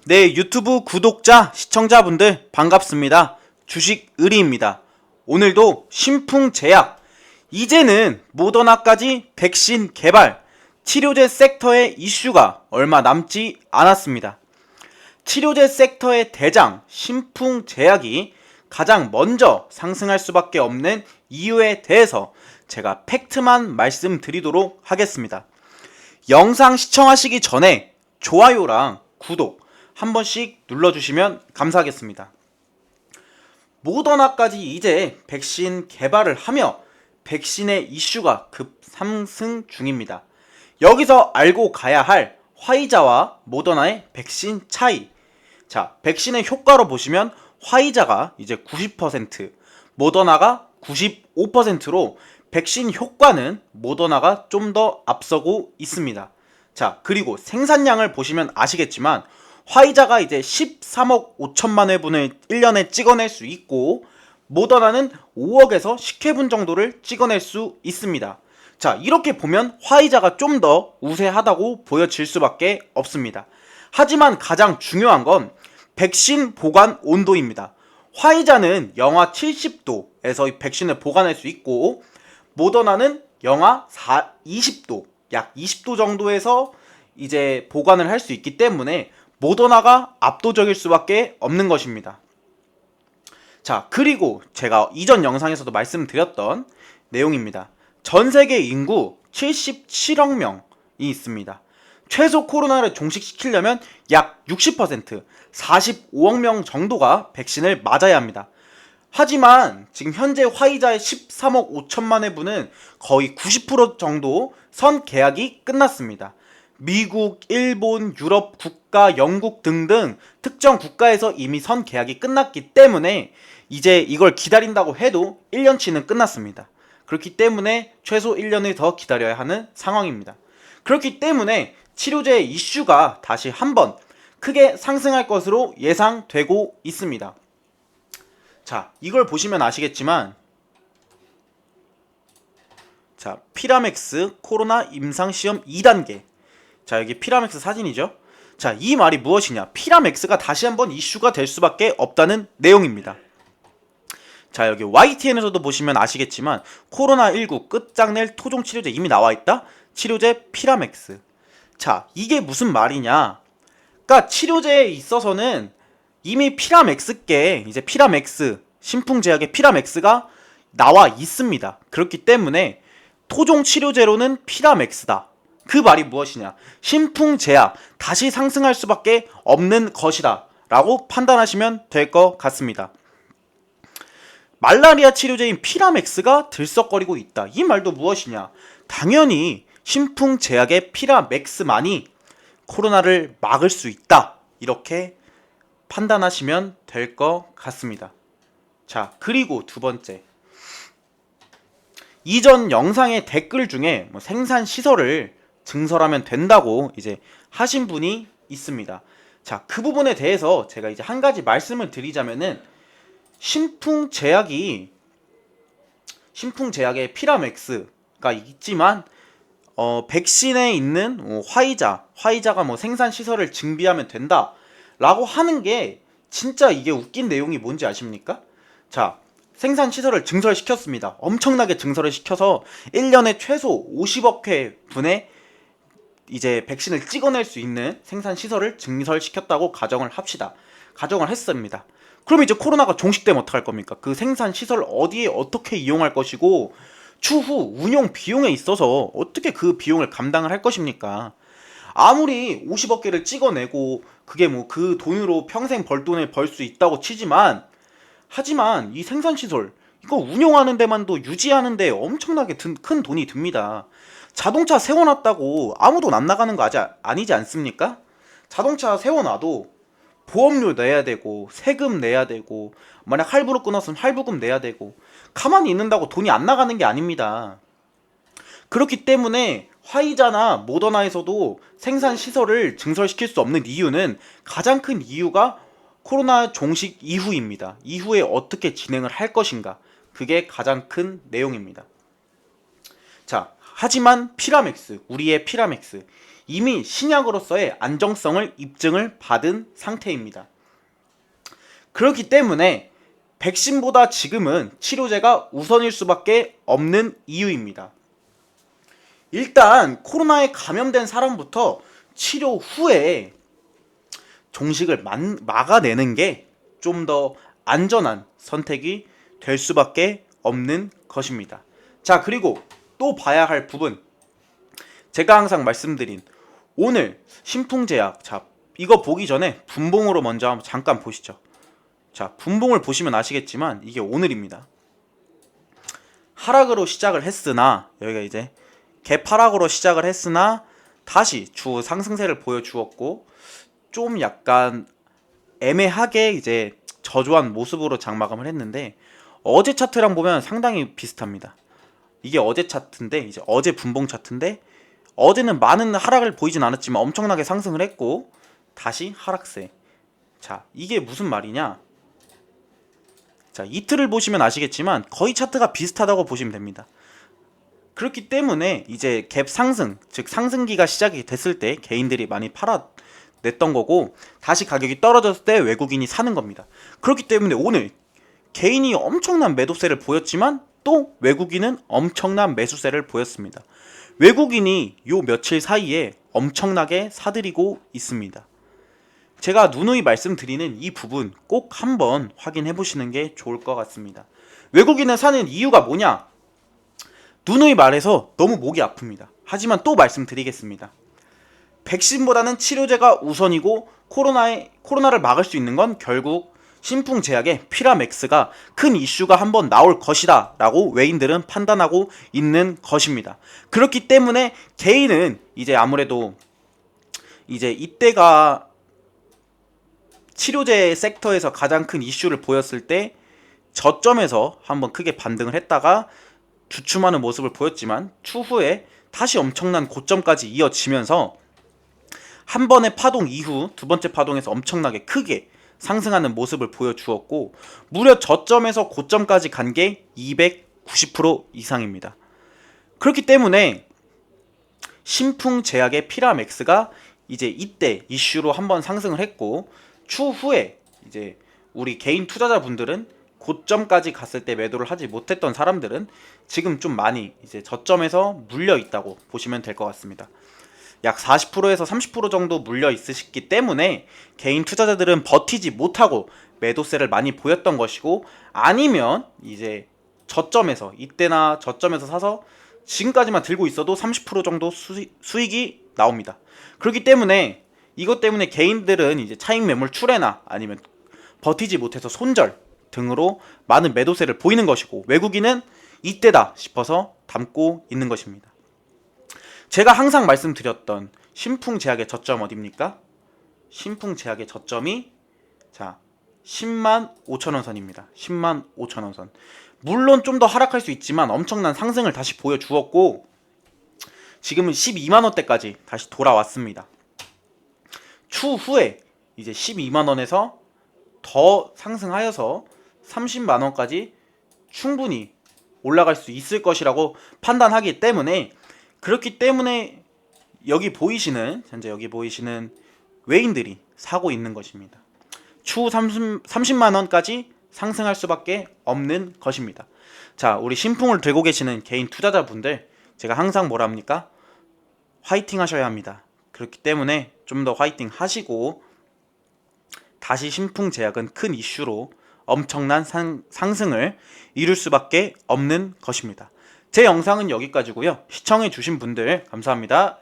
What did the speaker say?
네, 유튜브 구독자, 시청자분들 반갑습니다. 주식의리입니다. 오늘도 신풍제약, 이제는 모더나까지 백신 개발, 치료제 섹터의 이슈가 얼마 남지 않았습니다. 치료제 섹터의 대장 신풍제약이 가장 먼저 상승할 수밖에 없는 이유에 대해서 제가 팩트만 말씀드리도록 하겠습니다. 영상 시청하시기 전에 좋아요랑 구독 한 번씩 눌러주시면 감사하겠습니다. 모더나까지 이제 백신 개발을 하며 백신의 이슈가 급상승 중입니다. 여기서 알고 가야 할 화이자와 모더나의 백신 차이. 자, 백신의 효과로 보시면 화이자가 이제 90%, 모더나가 95%로 백신 효과는 모더나가 좀 더 앞서고 있습니다. 자, 그리고 생산량을 보시면 아시겠지만 화이자가 이제 13억 5천만 회분을 1년에 찍어낼 수 있고 모더나는 5억에서 10회분 정도를 찍어낼 수 있습니다. 자, 이렇게 보면 화이자가 좀 더 우세하다고 보여질 수밖에 없습니다. 하지만 가장 중요한 건 백신 보관 온도입니다. 화이자는 영하 70도에서 백신을 보관할 수 있고 모더나는 영하 20도, 약 20도 정도에서 이제 보관을 할 수 있기 때문에 모더나가 압도적일 수밖에 없는 것입니다. 자, 그리고 제가 이전 영상에서도 말씀드렸던 내용입니다. 전 세계 인구 77억 명이 있습니다. 최소 코로나를 종식시키려면 약 60%, 45억 명 정도가 백신을 맞아야 합니다. 하지만 지금 현재 화이자의 13억 5천만 회분은 거의 90% 정도 선 계약이 끝났습니다. 미국, 일본, 유럽 국가, 영국 등등 특정 국가에서 이미 선 계약이 끝났기 때문에 이제 이걸 기다린다고 해도 1년치는 끝났습니다. 그렇기 때문에 최소 1년을 더 기다려야 하는 상황입니다. 그렇기 때문에 치료제 이슈가 다시 한번 크게 상승할 것으로 예상되고 있습니다. 자, 이걸 보시면 아시겠지만 자, 피라맥스 코로나 임상시험 2단계. 자, 여기 피라맥스 사진이죠. 자, 이 말이 무엇이냐? 피라맥스가 다시 한번 이슈가 될 수밖에 없다는 내용입니다. 자, 여기 YTN에서도 보시면 아시겠지만 코로나19 끝장낼 토종 치료제 이미 나와있다. 치료제 피라맥스. 자, 이게 무슨 말이냐? 그러니까 치료제에 있어서는 이미 피라맥스께 이제 피라맥스 신풍제약의 피라맥스가 나와 있습니다. 그렇기 때문에 토종 치료제로는 피라맥스다. 그 말이 무엇이냐? 신풍제약 다시 상승할 수밖에 없는 것이다 라고 판단하시면 될 것 같습니다. 말라리아 치료제인 피라맥스가 들썩거리고 있다. 이 말도 무엇이냐? 당연히 신풍제약의 피라맥스만이 코로나를 막을 수 있다. 이렇게 판단하시면 될 것 같습니다. 자, 그리고 두 번째. 이전 영상의 댓글 중에 생산 시설을 증설하면 된다고 이제 하신 분이 있습니다. 자, 그 부분에 대해서 제가 이제 한 가지 말씀을 드리자면은 신풍제약의 피라맥스가 있지만 백신에 있는 화이자가 생산 시설을 증비하면 된다라고 하는 게 진짜 이게 웃긴 내용이 뭔지 아십니까? 자, 생산 시설을 증설시켰습니다. 엄청나게 증설을 시켜서 1년에 최소 50억 회 분의 이제 백신을 찍어낼 수 있는 생산 시설을 증설시켰다고 가정을 합시다. 가정을 했습니다. 그럼 이제 코로나가 종식되면 어떡할 겁니까? 그 생산 시설 어디에 어떻게 이용할 것이고 추후 운용 비용에 있어서 어떻게 그 비용을 감당을 할 것입니까? 아무리 50억 개를 찍어내고 그게 그 돈으로 평생 벌 돈을 벌 수 있다고 치지만 하지만 이 생산시설 이거 운용하는 데만도 유지하는 데 엄청나게 큰 돈이 듭니다. 자동차 세워놨다고 아무 돈 안 나가는 거 아니지 않습니까? 자동차 세워놔도 보험료 내야 되고 세금 내야 되고 만약 할부로 끊었으면 할부금 내야 되고 가만히 있는다고 돈이 안 나가는 게 아닙니다. 그렇기 때문에 화이자나 모더나에서도 생산 시설을 증설시킬 수 없는 이유는 가장 큰 이유가 코로나 종식 이후입니다. 이후에 어떻게 진행을 할 것인가, 그게 가장 큰 내용입니다. 자, 하지만 피라맥스, 우리의 피라맥스, 이미 신약으로서의 안정성을 입증을 받은 상태입니다. 그렇기 때문에 백신보다 지금은 치료제가 우선일 수밖에 없는 이유입니다. 일단 코로나에 감염된 사람부터 치료 후에 종식을 막아내는 게 좀 더 안전한 선택이 될 수밖에 없는 것입니다. 자, 그리고 또 봐야 할 부분, 제가 항상 말씀드린 오늘 신풍제약, 자, 이거 보기 전에 분봉으로 먼저 한번 잠깐 보시죠. 자, 분봉을 보시면 아시겠지만 이게 오늘입니다. 하락으로 시작을 했으나, 여기가 이제 갭 하락으로 시작을 했으나 다시 주 상승세를 보여주었고, 좀 약간 애매하게 이제 저조한 모습으로 장마감을 했는데, 어제 차트랑 보면 상당히 비슷합니다. 이게 어제 차트인데, 이제 어제 분봉 차트인데, 어제는 많은 하락을 보이진 않았지만 엄청나게 상승을 했고 다시 하락세. 자, 이게 무슨 말이냐? 자, 이틀을 보시면 아시겠지만 거의 차트가 비슷하다고 보시면 됩니다. 그렇기 때문에 이제 갭 상승, 즉 상승기가 시작이 됐을 때 개인들이 많이 팔아냈던 거고, 다시 가격이 떨어졌을 때 외국인이 사는 겁니다. 그렇기 때문에 오늘 개인이 엄청난 매도세를 보였지만 또 외국인은 엄청난 매수세를 보였습니다. 외국인이 요 며칠 사이에 엄청나게 사들이고 있습니다. 제가 누누이 말씀드리는 이 부분 꼭 한번 확인해 보시는 게 좋을 것 같습니다. 외국인은 사는 이유가 뭐냐? 누누이 말해서 너무 목이 아픕니다. 하지만 또 말씀드리겠습니다. 백신보다는 치료제가 우선이고 코로나를 막을 수 있는 건 결국 신풍제약의 피라맥스가 큰 이슈가 한번 나올 것이다 라고 외인들은 판단하고 있는 것입니다. 그렇기 때문에 개인은 이제 아무래도 이제 이때가 치료제 섹터에서 가장 큰 이슈를 보였을 때 저점에서 한번 크게 반등을 했다가 주춤하는 모습을 보였지만 추후에 다시 엄청난 고점까지 이어지면서 한 번의 파동 이후 두 번째 파동에서 엄청나게 크게 상승하는 모습을 보여주었고, 무려 저점에서 고점까지 간 게 290% 이상입니다. 그렇기 때문에 신풍제약의 피라맥스가 이제 이때 이슈로 한번 상승을 했고, 추후에 이제 우리 개인 투자자분들은 고점까지 갔을 때 매도를 하지 못했던 사람들은 지금 좀 많이 이제 저점에서 물려 있다고 보시면 될 것 같습니다. 약 40%에서 30% 정도 물려 있으시기 때문에 개인 투자자들은 버티지 못하고 매도세를 많이 보였던 것이고, 아니면 이제 저점에서 이때나 저점에서 사서 지금까지만 들고 있어도 30% 정도 수익이 나옵니다. 그렇기 때문에 이것 때문에 개인들은 이제 차익 매물 출회나 아니면 버티지 못해서 손절 등으로 많은 매도세를 보이는 것이고, 외국인은 이때다 싶어서 담고 있는 것입니다. 제가 항상 말씀드렸던 신풍제약의 저점 어딥니까? 신풍제약의 저점이 자 105,000원 선입니다. 105,000원 선. 물론 좀 더 하락할 수 있지만 엄청난 상승을 다시 보여주었고, 지금은 12만원대까지 다시 돌아왔습니다. 추후에 이제 12만원에서 더 상승하여서 30만원까지 충분히 올라갈 수 있을 것이라고 판단하기 때문에, 그렇기 때문에 현재 여기 보이시는 외인들이 사고 있는 것입니다. 추후 30만원까지 상승할 수밖에 없는 것입니다. 자, 우리 신풍을 들고 계시는 개인 투자자분들, 제가 항상 뭐라 합니까? 화이팅 하셔야 합니다. 그렇기 때문에 좀 더 화이팅 하시고, 다시 신풍제약은 큰 이슈로 엄청난 상승을 이룰 수밖에 없는 것입니다. 제 영상은 여기까지고요. 시청해주신 분들 감사합니다.